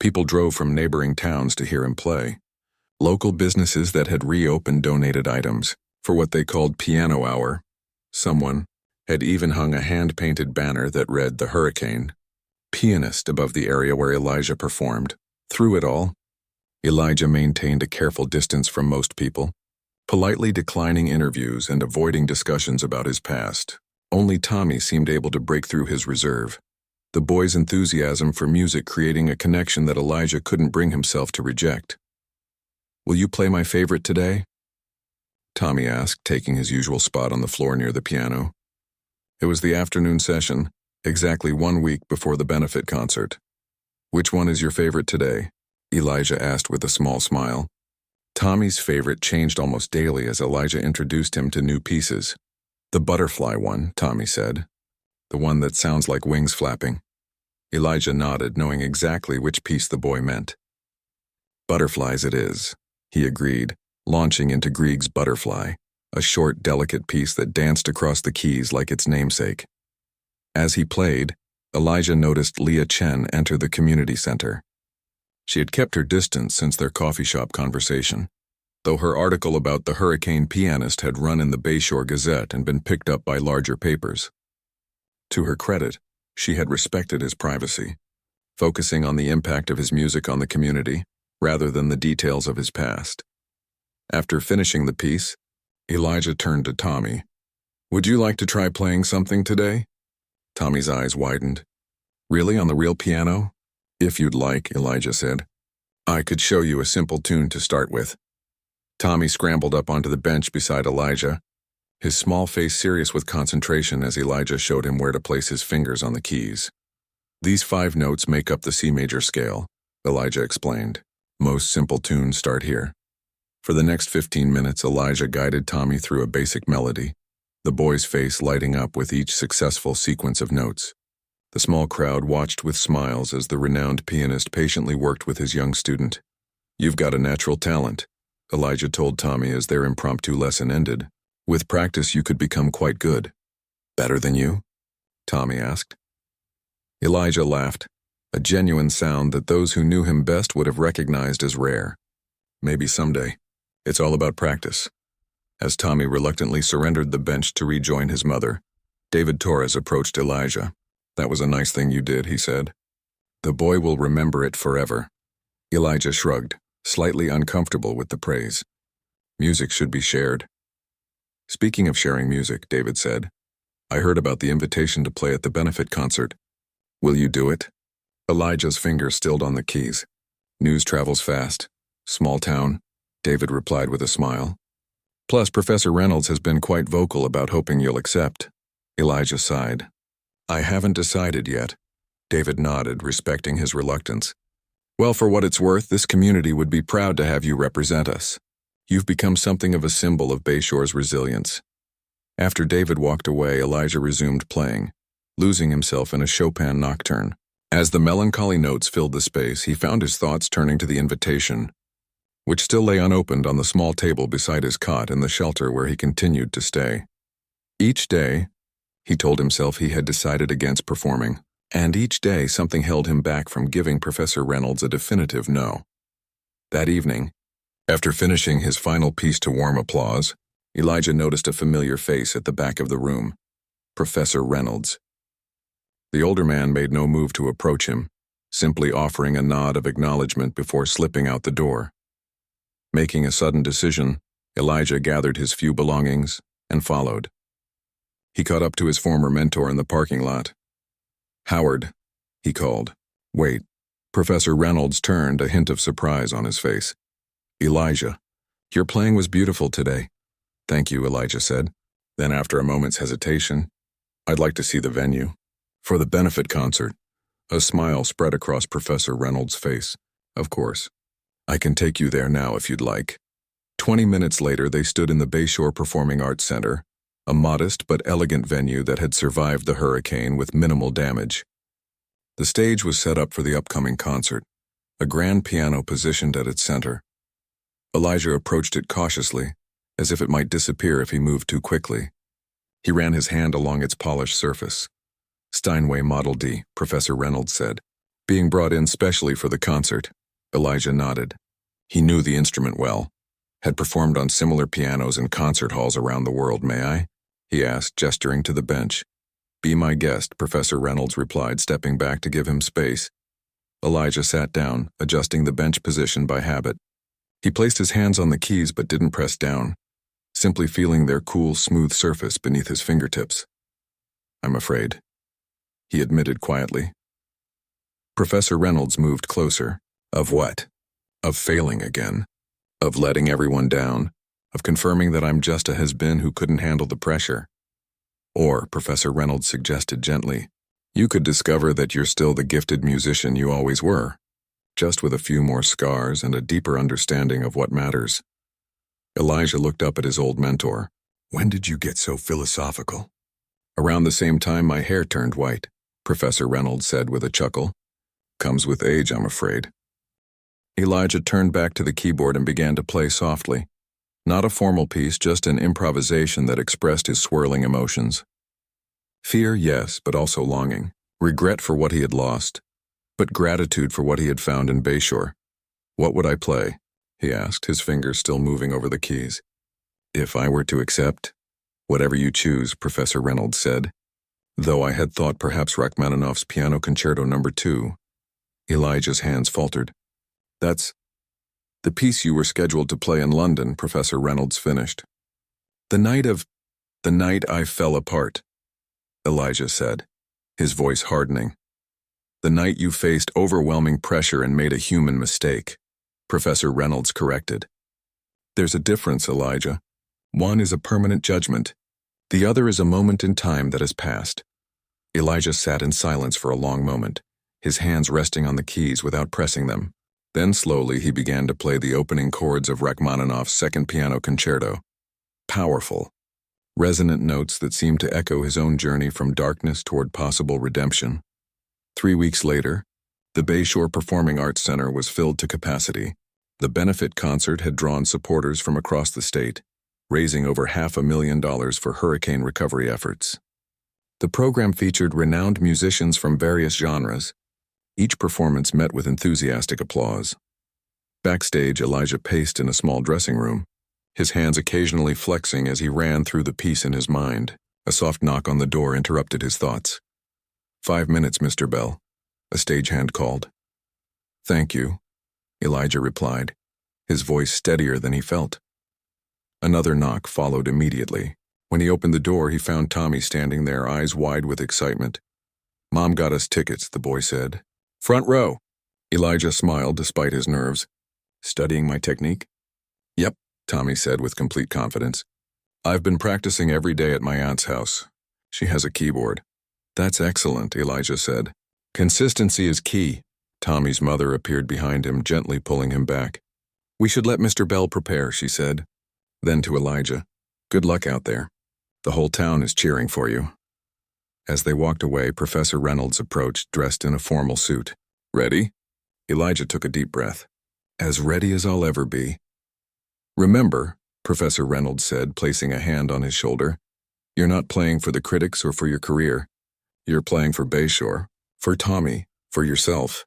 People drove from neighboring towns to hear him play. Local businesses that had reopened donated items for what they called piano hour. Someone had even hung a hand-painted banner that read "The Hurricane" pianist above the area where Elijah performed. Through it all, Elijah maintained a careful distance from most people, politely declining interviews and avoiding discussions about his past. Only Tommy seemed able to break through his reserve, the boy's enthusiasm for music creating a connection that Elijah couldn't bring himself to reject. "Will you play my favorite today?" Tommy asked, taking his usual spot on the floor near the piano. It was the afternoon session, exactly 1 week before the benefit concert. "Which one is your favorite today?" Elijah asked with a small smile. Tommy's favorite changed almost daily as Elijah introduced him to new pieces. "The butterfly one," Tommy said. "The one that sounds like wings flapping." Elijah nodded, knowing exactly which piece the boy meant. "Butterflies it is," he agreed, launching into Grieg's Butterfly, a short, delicate piece that danced across the keys like its namesake. As he played, Elijah noticed Leah Chen enter the community center. She had kept her distance since their coffee shop conversation, though her article about the hurricane pianist had run in the Bayshore Gazette and been picked up by larger papers. To her credit, she had respected his privacy, focusing on the impact of his music on the community rather than the details of his past. After finishing the piece, Elijah turned to Tommy. "Would you like to try playing something today?" Tommy's eyes widened. "Really, on the real piano?" "If you'd like," Elijah said. "I could show you a simple tune to start with." Tommy scrambled up onto the bench beside Elijah, his small face serious with concentration as Elijah showed him where to place his fingers on the keys. "These 5 notes make up the C major scale," Elijah explained. "Most simple tunes start here." For the next 15 minutes, Elijah guided Tommy through a basic melody, the boy's face lighting up with each successful sequence of notes. The small crowd watched with smiles as the renowned pianist patiently worked with his young student. "You've got a natural talent," Elijah told Tommy as their impromptu lesson ended. "With practice, you could become quite good." "Better than you?" Tommy asked. Elijah laughed, a genuine sound that those who knew him best would have recognized as rare. "Maybe someday. It's all about practice." As Tommy reluctantly surrendered the bench to rejoin his mother, David Torres approached Elijah. "That was a nice thing you did," he said. "The boy will remember it forever." Elijah shrugged, slightly uncomfortable with the praise. "Music should be shared." "Speaking of sharing music," David said, "I heard about the invitation to play at the benefit concert. Will you do it?" Elijah's finger stilled on the keys. "News travels fast. Small town," David replied with a smile. "Plus, Professor Reynolds has been quite vocal about hoping you'll accept." Elijah sighed. "I haven't decided yet." David nodded, respecting his reluctance. "Well, for what it's worth, this community would be proud to have you represent us. You've become something of a symbol of Bayshore's resilience." After David walked away, Elijah resumed playing, losing himself in a Chopin nocturne. As the melancholy notes filled the space, he found his thoughts turning to the invitation, which still lay unopened on the small table beside his cot in the shelter where he continued to stay. Each day, he told himself he had decided against performing, and each day something held him back from giving Professor Reynolds a definitive no. That evening, after finishing his final piece to warm applause, Elijah noticed a familiar face at the back of the room, Professor Reynolds. The older man made no move to approach him, simply offering a nod of acknowledgement before slipping out the door. Making a sudden decision, Elijah gathered his few belongings and followed. He caught up to his former mentor in the parking lot. "Howard," he called. "Wait." Professor Reynolds turned, a hint of surprise on his face. "Elijah, your playing was beautiful today." "Thank you," Elijah said. Then after a moment's hesitation, "I'd like to see the venue." "For the benefit concert." A smile spread across Professor Reynolds' face. "Of course. I can take you there now if you'd like." 20 minutes later, they stood in the Bayshore Performing Arts Center, a modest but elegant venue that had survived the hurricane with minimal damage. The stage was set up for the upcoming concert, a grand piano positioned at its center. Elijah approached it cautiously, as if it might disappear if he moved too quickly. He ran his hand along its polished surface. "Steinway Model D," Professor Reynolds said. "Being brought in specially for the concert." Elijah nodded. He knew the instrument well. "Had performed on similar pianos in concert halls around the world, may I?" he asked, gesturing to the bench. "Be my guest," Professor Reynolds replied, stepping back to give him space. Elijah sat down, adjusting the bench position by habit. He placed his hands on the keys but didn't press down, simply feeling their cool, smooth surface beneath his fingertips. "I'm afraid," he admitted quietly. Professor Reynolds moved closer. "Of what?" "Of failing again. Of letting everyone down. Of confirming that I'm just a has-been who couldn't handle the pressure. Or," Professor Reynolds suggested gently, "you could discover that you're still the gifted musician you always were, just with a few more scars and a deeper understanding of what matters." Elijah looked up at his old mentor. "When did you get so philosophical?" "Around the same time my hair turned white," Professor Reynolds said with a chuckle. "Comes with age, I'm afraid." Elijah turned back to the keyboard and began to play softly. Not a formal piece, just an improvisation that expressed his swirling emotions. Fear, yes, but also longing. Regret for what he had lost, but gratitude for what he had found in Bayshore. "What would I play?" he asked, his fingers still moving over the keys. "If I were to accept?" "Whatever you choose," Professor Reynolds said. "Though I had thought perhaps Rachmaninoff's Piano Concerto No. 2. Elijah's hands faltered. "That's the piece you were scheduled to play in London," Professor Reynolds finished. The night I fell apart," Elijah said, his voice hardening. "The night you faced overwhelming pressure and made a human mistake," Professor Reynolds corrected. "There's a difference, Elijah. One is a permanent judgment. The other is a moment in time that has passed." Elijah sat in silence for a long moment, his hands resting on the keys without pressing them. Then slowly he began to play the opening chords of Rachmaninoff's Second Piano Concerto. Powerful, resonant notes that seemed to echo his own journey from darkness toward possible redemption. 3 weeks later, the Bayshore Performing Arts Center was filled to capacity. The benefit concert had drawn supporters from across the state, raising over $500,000 for hurricane recovery efforts. The program featured renowned musicians from various genres. Each performance met with enthusiastic applause. Backstage, Elijah paced in a small dressing room, his hands occasionally flexing as he ran through the piece in his mind. A soft knock on the door interrupted his thoughts. 5 minutes, Mr. Bell," a stagehand called. "Thank you," Elijah replied, his voice steadier than he felt. Another knock followed immediately. When he opened the door, he found Tommy standing there, eyes wide with excitement. "Mom got us tickets," the boy said. "Front row." Elijah smiled despite his nerves. "Studying my technique?" "Yep," Tommy said with complete confidence. "I've been practicing every day at my aunt's house. She has a keyboard." "That's excellent," Elijah said. "Consistency is key." Tommy's mother appeared behind him, gently pulling him back. "We should let Mr. Bell prepare," she said. Then to Elijah, "Good luck out there. The whole town is cheering for you." As they walked away, Professor Reynolds approached, dressed in a formal suit. "Ready?" Elijah took a deep breath. "As ready as I'll ever be." "Remember," Professor Reynolds said, placing a hand on his shoulder, "you're not playing for the critics or for your career. You're playing for Bayshore, for Tommy, for yourself."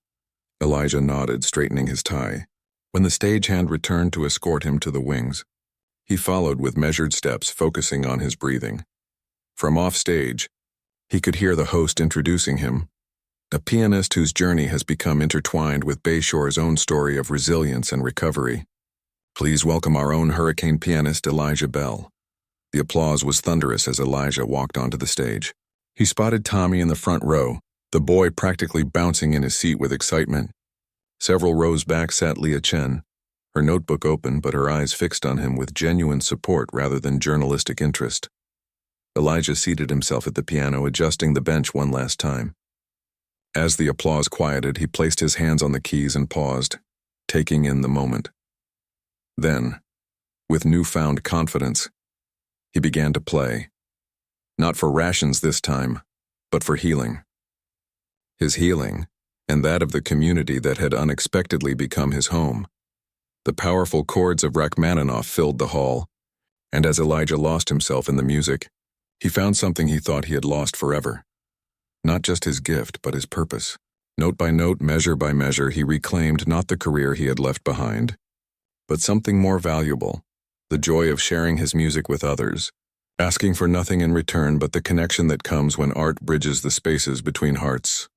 Elijah nodded, straightening his tie. When the stagehand returned to escort him to the wings, he followed with measured steps, focusing on his breathing. From offstage, he could hear the host introducing him, a pianist whose journey has become intertwined with Bayshore's own story of resilience and recovery. "Please welcome our own hurricane pianist, Elijah Bell." The applause was thunderous as Elijah walked onto the stage. He spotted Tommy in the front row, the boy practically bouncing in his seat with excitement. Several rows back sat Leah Chen, her notebook open but her eyes fixed on him with genuine support rather than journalistic interest. Elijah seated himself at the piano, adjusting the bench one last time. As the applause quieted, he placed his hands on the keys and paused, taking in the moment. Then, with newfound confidence, he began to play. Not for rations this time, but for healing. His healing, and that of the community that had unexpectedly become his home. The powerful chords of Rachmaninoff filled the hall, and as Elijah lost himself in the music, he found something he thought he had lost forever. Not just his gift, but his purpose. Note by note, measure by measure, he reclaimed not the career he had left behind, but something more valuable, the joy of sharing his music with others, asking for nothing in return but the connection that comes when art bridges the spaces between hearts.